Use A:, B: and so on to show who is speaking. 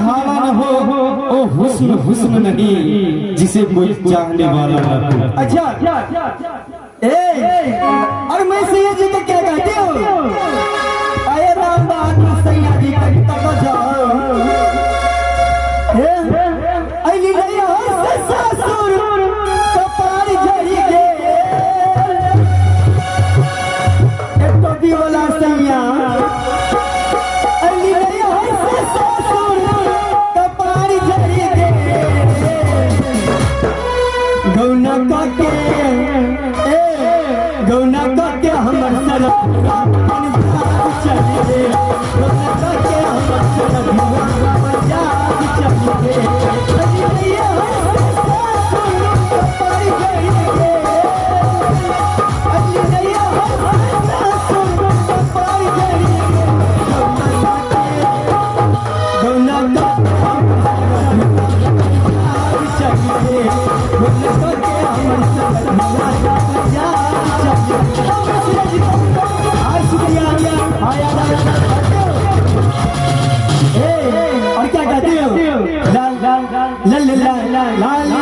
A: सुहावा न हो ओ हुस्न हुस्न नहीं जिसे कोई चाहने वाला न हो। अच्छा और मैं सैया जी को क्या कहते हो? आए राम बहादुर सैया जी का जाओ अली नहीं हो ससुर कपार झड़ी गे एक टोपी वाला सैया अली नहीं हो ससुर कपार झड़ी गे गौना के हमर सरफ चलिए गौना के हमर सरफ चलिए और क्या कहते हो? ला ला ला ला ला ला